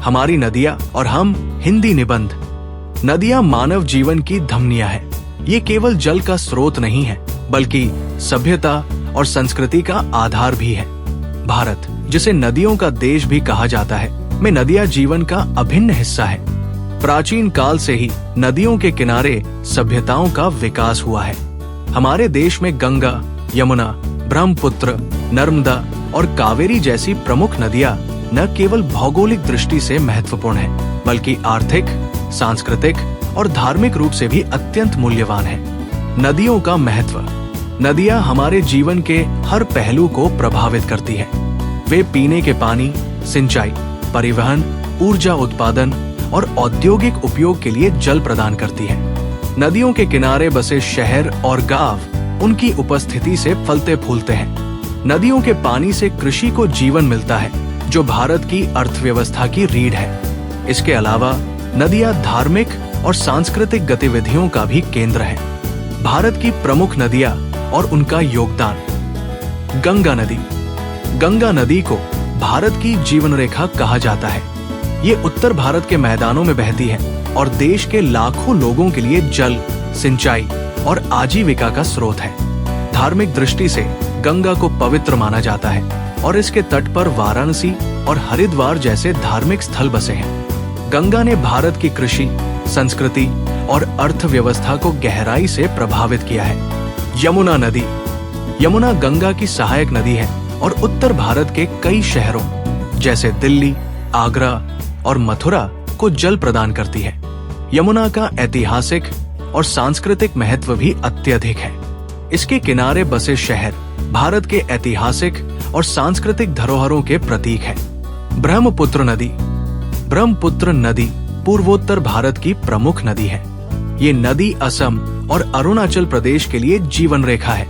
हमारी नदियां और हम। हिंदी निबंध। नदियां मानव जीवन की धमनियां है। ये केवल जल का स्रोत नहीं है, बल्कि सभ्यता और संस्कृति का आधार भी है। भारत, जिसे नदियों का देश भी कहा जाता है, में नदियां जीवन का अभिन्न हिस्सा है। प्राचीन काल से ही नदियों के किनारे सभ्यताओं का विकास हुआ है। हमारे देश में गंगा, यमुना, ब्रह्मपुत्र, नर्मदा और कावेरी जैसी प्रमुख नदियां न केवल भौगोलिक दृष्टि से महत्वपूर्ण हैं, बल्कि आर्थिक, सांस्कृतिक और धार्मिक रूप से भी अत्यंत मूल्यवान है। नदियों का महत्व। नदियां हमारे जीवन के हर पहलू को प्रभावित करती हैं। वे पीने के पानी, सिंचाई, परिवहन, ऊर्जा उत्पादन और औद्योगिक उपयोग के लिए जल प्रदान करती है। नदियों के किनारे बसे शहर और गांव उनकी उपस्थिति से फलते फूलते हैं। नदियों के पानी से कृषि को जीवन मिलता है, जो भारत की अर्थव्यवस्था की रीढ़ है। इसके अलावा नदियां धार्मिक और सांस्कृतिक गतिविधियों का भी केंद्र है। भारत की प्रमुख नदियां और उनका योगदान। गंगा नदी। गंगा नदी को भारत की जीवन रेखा कहा जाता है। ये उत्तर भारत के मैदानों में बहती है और देश के लाखों लोगों के लिए जल, सिंचाई और आजीविका का स्रोत है। धार्मिक दृष्टि से गंगा को पवित्र माना जाता है और इसके तट पर वाराणसी और हरिद्वार जैसे धार्मिक स्थल बसे हैं। गंगा ने भारत की कृषि, संस्कृति और अर्थव्यवस्था को गहराई से प्रभावित किया है। यमुना नदी। यमुना गंगा की सहायक नदी है और उत्तर भारत के कई शहरों जैसे दिल्ली, आगरा और मथुरा को जल प्रदान करती है। यमुना का ऐतिहासिक और सांस्कृतिक महत्व भी अत्यधिक है। इसके किनारे बसे शहर भारत के ऐतिहासिक और सांस्कृतिक धरोहरों के प्रतीक है। ब्रह्मपुत्र नदी। ब्रह्मपुत्र नदी पूर्वोत्तर भारत की प्रमुख नदी है। ये नदी असम और अरुणाचल प्रदेश के लिए जीवन रेखा है।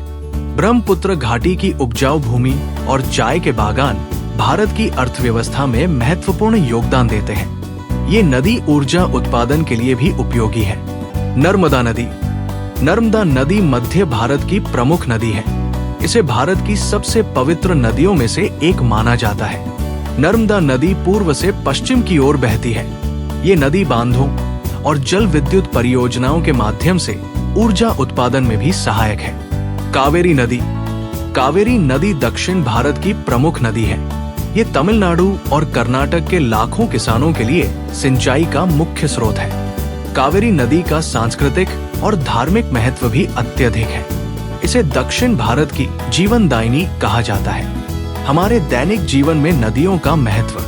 ब्रह्मपुत्र घाटी की उपजाऊ भूमि और चाय के बागान भारत की अर्थव्यवस्था में महत्वपूर्ण योगदान देते हैं। ये नदी ऊर्जा उत्पादन के लिए भी उपयोगी है। नर्मदा नदी। नर्मदा नदी मध्य भारत की प्रमुख नदी है। इसे भारत की सबसे पवित्र नदियों में से एक माना जाता है। नर्मदा नदी पूर्व से पश्चिम की ओर बहती है। ये नदी बांधों और जल विद्युत परियोजनाओं के माध्यम से ऊर्जा उत्पादन में भी सहायक है। कावेरी नदी। कावेरी नदी दक्षिण भारत की प्रमुख नदी है। ये तमिलनाडु और कर्नाटक के लाखों किसानों के लिए सिंचाई का मुख्य स्रोत है। कावेरी नदी का सांस्कृतिक और धार्मिक महत्व भी अत्यधिक है। इसे दक्षिण भारत की जीवनदायिनी कहा जाता है। हमारे दैनिक जीवन में नदियों का महत्व।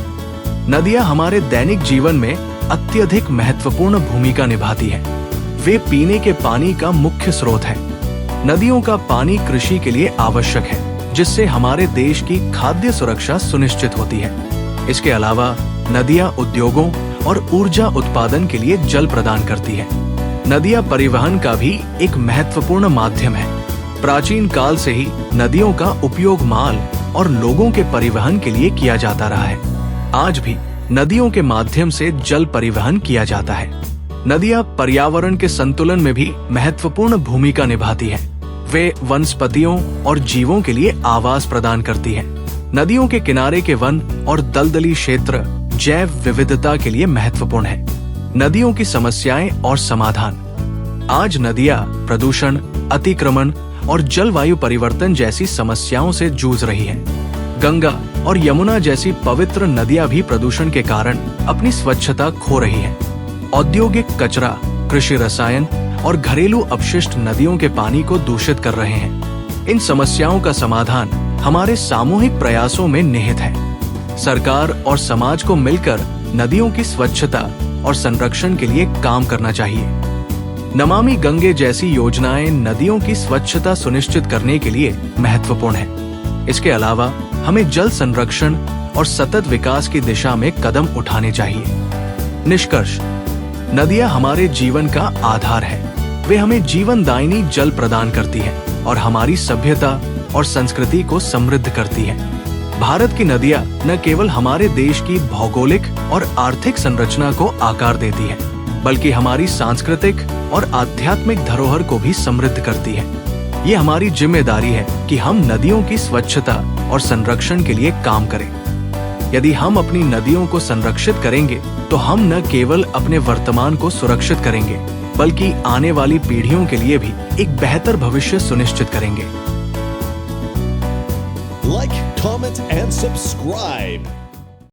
नदियां हमारे दैनिक जीवन में अत्यधिक महत्वपूर्ण भूमिका निभाती है। वे पीने के पानी का मुख्य स्रोत है। नदियों का पानी कृषि के लिए आवश्यक है, जिससे हमारे देश की खाद्य सुरक्षा सुनिश्चित होती है। इसके अलावा नदियां उद्योगों और ऊर्जा उत्पादन के लिए जल प्रदान करती है। नदियां परिवहन का भी एक महत्वपूर्ण माध्यम है। प्राचीन काल से ही नदियों का उपयोग माल और लोगों के परिवहन के लिए किया जाता रहा है। आज भी नदियों के माध्यम से जल परिवहन किया जाता है। नदियां पर्यावरण के संतुलन में भी महत्वपूर्ण भूमिका निभाती हैं। वे वनस्पतियों और जीवों के लिए आवास प्रदान करती हैं। नदियों के किनारे के वन और दलदली क्षेत्र जैव विविधता के लिए महत्वपूर्ण है। नदियों की समस्याएं और समाधान। आज नदियां प्रदूषण, अतिक्रमण और जलवायु परिवर्तन जैसी समस्याओं से जूझ रही है। गंगा और यमुना जैसी पवित्र नदियां भी प्रदूषण के कारण अपनी स्वच्छता खो रही हैं। औद्योगिक कचरा, कृषि रसायन और घरेलू अपशिष्ट नदियों के पानी को दूषित कर रहे हैं। इन समस्याओं का समाधान हमारे सामूहिक प्रयासों में निहित है। सरकार और समाज को मिलकर नदियों की स्वच्छता और संरक्षण के लिए काम करना चाहिए। नमामि गंगे जैसी योजनाएं नदियों की स्वच्छता सुनिश्चित करने के लिए महत्वपूर्ण है। इसके अलावा हमें जल संरक्षण और सतत विकास की दिशा में कदम उठाने चाहिए। निष्कर्ष, नदियां हमारे जीवन का आधार है। वे हमें जीवनदायिनी जल प्रदान करती है और हमारी सभ्यता और संस्कृति को समृद्ध करती है। भारत की नदियां न केवल हमारे देश की भौगोलिक और आर्थिक संरचना को आकार देती है, बल्कि हमारी सांस्कृतिक और आध्यात्मिक धरोहर को भी समृद्ध करती है। ये हमारी जिम्मेदारी है कि हम नदियों की स्वच्छता और संरक्षण के लिए काम करें। यदि हम अपनी नदियों को संरक्षित करेंगे तो हम न केवल अपने वर्तमान को सुरक्षित करेंगे बल्कि आने वाली पीढ़ियों के लिए भी एक बेहतर भविष्य सुनिश्चित करेंगे। Like, comment, and subscribe.